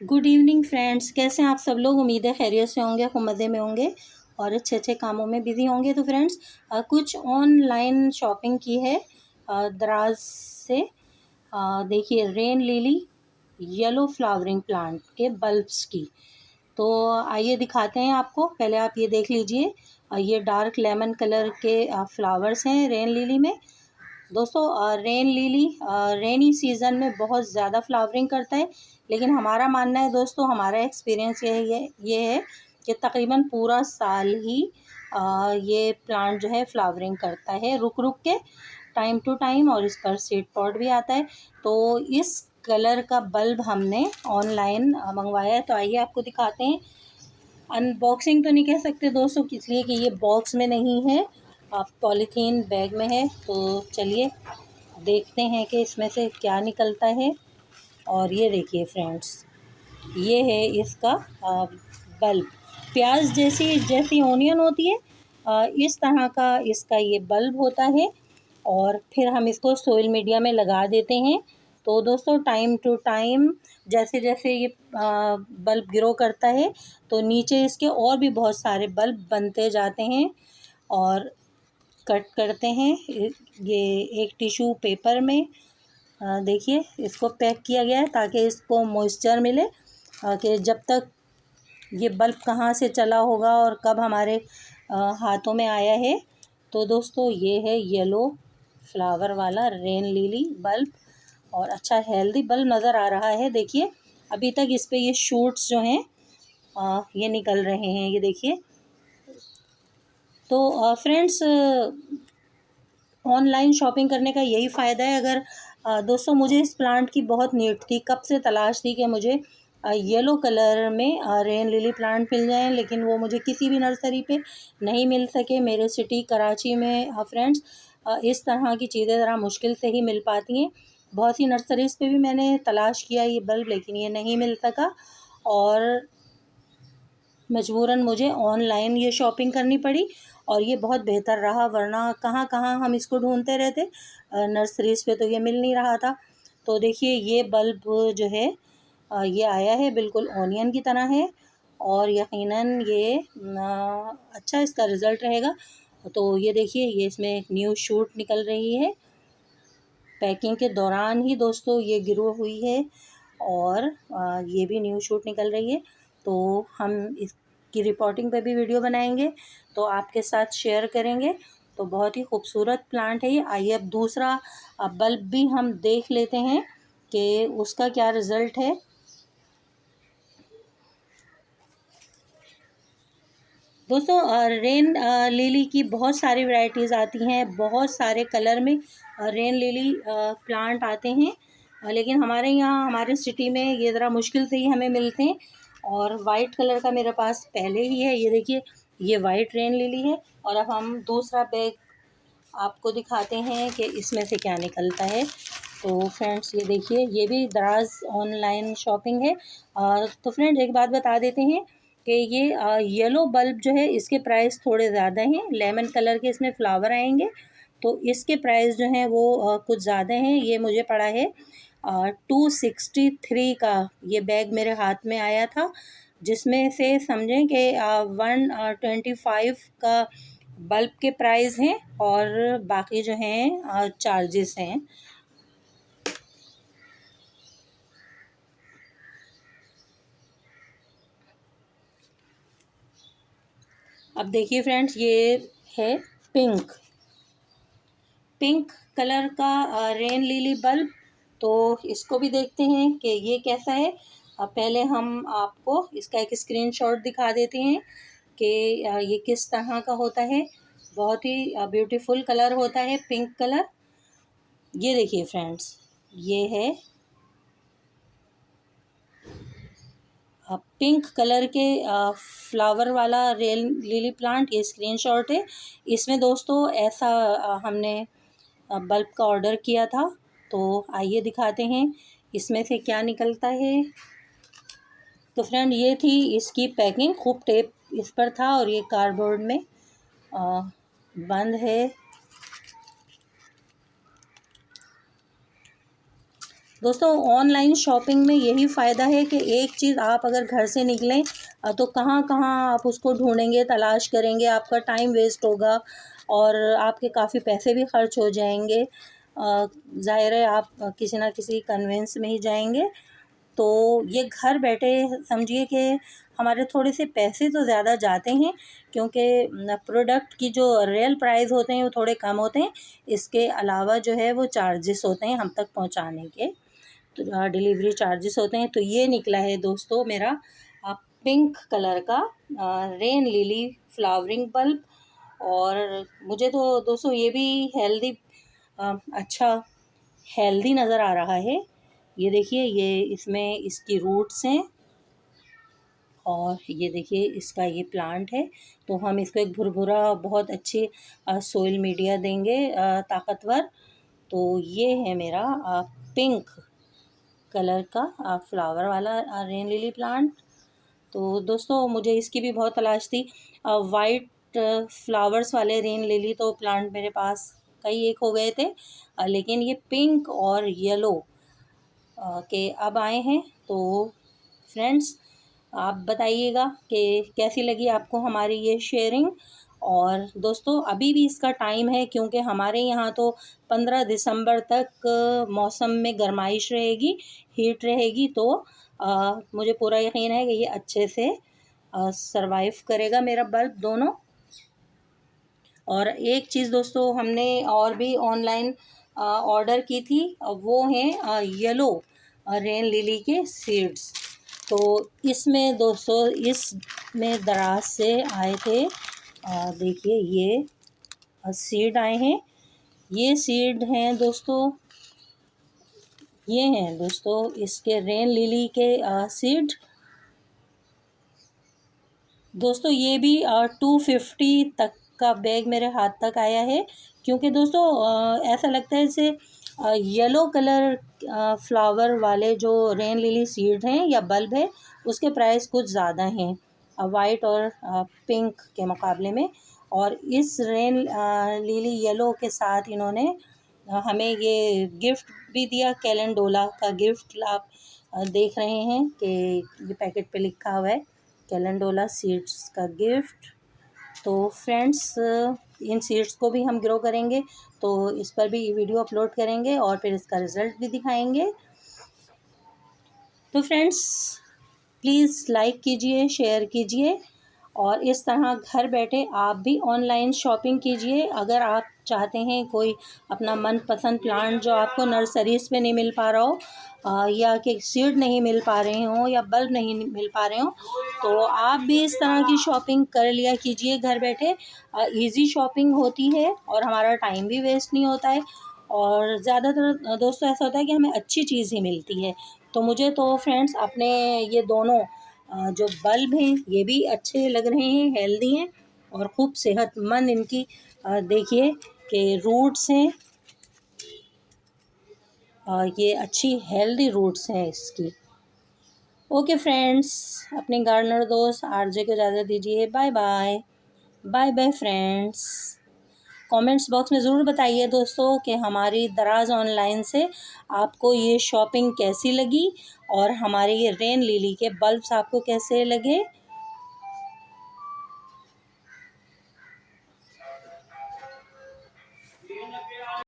Good evening friends, कैसे हैं आप सब लोग। उम्मीद है खैरियत से होंगे, खूब मज़े में होंगे और अच्छे अच्छे कामों में बिजी होंगे। तो फ्रेंड्स कुछ ऑनलाइन शॉपिंग की है दराज से। देखिए, rain lily yellow flowering plant के बल्ब्स की। तो आइए दिखाते हैं आपको। पहले आप ये देख लीजिए। ये डार्क लेमन कलर के फ्लावर्स हैं रेन लिली में। दोस्तों रेन लिली रेनी सीज़न में बहुत ज़्यादा फ्लावरिंग करता है, लेकिन हमारा मानना है दोस्तों, हमारा एक्सपीरियंस ये है कि तकरीबन पूरा साल ही ये प्लांट जो है फ्लावरिंग करता है रुक रुक के, टाइम टू टाइम। और इस पर सीड पॉट भी आता है। तो इस कलर का बल्ब हमने ऑनलाइन मंगवाया है। तो आइए आपको दिखाते हैं। अनबॉक्सिंग तो नहीं कह सकते दोस्तों, इसलिए कि ये बॉक्स में नहीं है, पॉलीथीन बैग में है। तो चलिए देखते हैं कि इसमें से क्या निकलता है। और ये देखिए फ्रेंड्स, ये है इसका बल्ब। प्याज जैसी जैसी ओनियन होती है, इस तरह का इसका ये बल्ब होता है। और फिर हम इसको सोइल मीडिया में लगा देते हैं। तो दोस्तों टाइम टू टाइम जैसे जैसे ये बल्ब ग्रो करता है, तो नीचे इसके और भी बहुत सारे बल्ब बनते जाते हैं। और कट करते हैं ये एक टिश्यू पेपर में। देखिए, इसको पैक किया गया है ताकि इसको मॉइस्चर मिले, कि जब तक ये बल्ब कहाँ से चला होगा और कब हमारे हाथों में आया है। तो दोस्तों ये है येलो फ्लावर वाला रेन लिली बल्ब, और अच्छा हेल्दी बल्ब नज़र आ रहा है। देखिए, अभी तक इस पे ये शूट्स जो हैं ये निकल रहे हैं, ये देखिए। तो फ्रेंड्स, ऑनलाइन शॉपिंग करने का यही फ़ायदा है। अगर दोस्तों मुझे इस प्लांट की बहुत नीड थी, कब से तलाश थी कि मुझे येलो कलर में रेन लिली प्लांट मिल जाएं, लेकिन वो मुझे किसी भी नर्सरी पे नहीं मिल सके। मेरे सिटी कराची में फ्रेंड्स इस तरह की चीज़ें ज़रा मुश्किल से ही मिल पाती हैं। बहुत सी नर्सरीज़ पे भी मैंने तलाश किया ये बल्ब, लेकिन ये नहीं मिल सका। और मजबूरन मुझे ऑनलाइन ये शॉपिंग करनी पड़ी, और ये बहुत बेहतर रहा। वरना कहाँ कहाँ हम इसको ढूंढते रहते, नर्सरीज़ पे तो ये मिल नहीं रहा था। तो देखिए, ये बल्ब जो है ये आया है, बिल्कुल ऑनियन की तरह है। और यकीनन ये अच्छा इसका रिज़ल्ट रहेगा। तो ये देखिए, ये इसमें एक न्यू शूट निकल रही है। पैकिंग के दौरान ही दोस्तों ये ग्रो हुई है, और ये भी न्यू शूट निकल रही है। तो हम इसकी रिपोर्टिंग पे भी वीडियो बनाएंगे, तो आपके साथ शेयर करेंगे। तो बहुत ही खूबसूरत प्लांट है ये। आइए अब दूसरा बल्ब भी हम देख लेते हैं कि उसका क्या रिज़ल्ट है। दोस्तों रेन लिली की बहुत सारी वैरायटीज़ आती हैं, बहुत सारे कलर में रेन लिली प्लांट आते हैं। लेकिन हमारे यहाँ हमारे सिटी में ये ज़रा मुश्किल से ही हमें मिलते हैं। और वाइट कलर का मेरे पास पहले ही है, ये देखिए, ये वाइट रेन लिली है। और अब हम दूसरा बैग आपको दिखाते हैं कि इसमें से क्या निकलता है। तो फ्रेंड्स ये देखिए, ये भी दराज ऑनलाइन शॉपिंग है। तो फ्रेंड्स एक बात बता देते हैं कि ये येलो बल्ब जो है, इसके प्राइस थोड़े ज़्यादा हैं। लेमन कलर के इसमें फ्लावर आएंगे, तो इसके प्राइस जो हैं वो कुछ ज़्यादा हैं। ये मुझे पड़ा है 263 का। ये बैग मेरे हाथ में आया था, जिसमें से समझें कि 125 का बल्ब के प्राइस हैं, और बाकी जो हैं चार्जेस हैं। अब देखिए फ्रेंड्स, ये है पिंक पिंक कलर का रेन लिली बल्ब। तो इसको भी देखते हैं कि ये कैसा है। पहले हम आपको इसका एक स्क्रीनशॉट दिखा देते हैं कि ये किस तरह का होता है। बहुत ही ब्यूटीफुल कलर होता है पिंक कलर। ये देखिए फ्रेंड्स, ये है पिंक कलर के फ्लावर वाला रेन लिली प्लांट। ये स्क्रीनशॉट है। इसमें दोस्तों ऐसा हमने बल्ब का ऑर्डर किया था। तो आइए दिखाते हैं इसमें से क्या निकलता है। तो फ्रेंड ये थी इसकी पैकिंग, खूब टेप इस पर था, और ये कार्डबोर्ड में बंद है। दोस्तों ऑनलाइन शॉपिंग में यही फ़ायदा है कि एक चीज़ आप अगर घर से निकलें तो कहाँ कहाँ आप उसको ढूंढेंगे, तलाश करेंगे, आपका टाइम वेस्ट होगा और आपके काफ़ी पैसे भी खर्च हो जाएंगे। ज़ाहिर है आप किसी ना किसी कन्वेंस में ही जाएंगे। तो ये घर बैठे समझिए कि हमारे थोड़े से पैसे तो ज़्यादा जाते हैं, क्योंकि प्रोडक्ट की जो रियल प्राइस होते हैं वो थोड़े कम होते हैं। इसके अलावा जो है वो चार्जेस होते हैं हम तक पहुंचाने के, तो डिलीवरी चार्जेस होते हैं। तो ये निकला है दोस्तों मेरा पिंक कलर का रेन लिली फ्लावरिंग बल्ब। और मुझे तो दोस्तों ये भी हेल्दी, अच्छा हेल्दी नज़र आ रहा है। ये देखिए, ये इसमें इसकी रूट्स हैं और ये देखिए इसका ये प्लांट है। तो हम इसको एक भुरभुरा बहुत अच्छी सोइल मीडिया देंगे ताकतवर। तो ये है मेरा पिंक कलर का फ्लावर वाला रेन लिली प्लांट। तो दोस्तों मुझे इसकी भी बहुत तलाश थी। वाइट फ्लावर्स वाले रेन लिली तो प्लांट मेरे पास कई एक हो गए थे, लेकिन ये पिंक और येलो के अब आए हैं। तो फ्रेंड्स आप बताइएगा कि कैसी लगी आपको हमारी ये शेयरिंग। और दोस्तों अभी भी इसका टाइम है, क्योंकि हमारे यहाँ तो 15 दिसंबर तक मौसम में गर्माइश रहेगी, हीट रहेगी। तो मुझे पूरा यकीन है कि ये अच्छे से सरवाइव करेगा मेरा बल्ब दोनों। और एक चीज़ दोस्तों हमने और भी ऑनलाइन ऑर्डर की थी, वो हैं येलो रेन लिली के सीड्स। तो इसमें दोस्तों इसमें दराज से आए थे, देखिए ये सीड आए हैं। ये सीड हैं दोस्तों, ये हैं दोस्तों इसके रेन लिली के सीड। दोस्तों ये भी 250 तक का बैग मेरे हाथ तक आया है, क्योंकि दोस्तों ऐसा लगता है जैसे येलो कलर फ्लावर वाले जो रेन लिली सीड हैं या बल्ब है उसके प्राइस कुछ ज़्यादा हैं वाइट और पिंक के मुकाबले में। और इस रेन लिली येलो के साथ इन्होंने हमें ये गिफ्ट भी दिया, कैलेंडोला का गिफ्ट। आप देख रहे हैं कि ये पैकेट पे लिखा हुआ है कैलेंडोला सीड्स का गिफ्ट। तो फ्रेंड्स इन सीड्स को भी हम ग्रो करेंगे, तो इस पर भी वीडियो अपलोड करेंगे और फिर इसका रिज़ल्ट भी दिखाएंगे। तो फ्रेंड्स प्लीज़ लाइक कीजिए, शेयर कीजिए और इस तरह घर बैठे आप भी ऑनलाइन शॉपिंग कीजिए। अगर आप चाहते हैं कोई अपना मनपसंद प्लांट जो आपको नर्सरीज पे नहीं मिल पा रहा हो, या कि सीड नहीं मिल पा रहे हों या बल्ब नहीं मिल पा रहे हों, तो आप भी इस तरह की शॉपिंग कर लिया कीजिए घर बैठे। इजी शॉपिंग होती है और हमारा टाइम भी वेस्ट नहीं होता है। और ज़्यादातर दोस्तों ऐसा होता है कि हमें अच्छी चीज़ ही मिलती है। तो मुझे तो फ्रेंड्स अपने ये दोनों जो बल्ब हैं ये भी अच्छे लग रहे हैं, हेल्दी हैं और खूब सेहतमंद इनकी देखिए कि रूट्स हैं, ये अच्छी हेल्दी रूट्स हैं इसकी। ओके फ्रेंड्स, अपने गार्डनर दोस्त आरजे को इजाज़त दीजिए। Bye bye. Bye bye friends. Comments box में ज़रूर बताइए दोस्तों कि हमारी दराज ऑनलाइन से आपको ये शॉपिंग कैसी लगी और हमारे ये रेन लिली के बल्ब्स आपको कैसे लगे।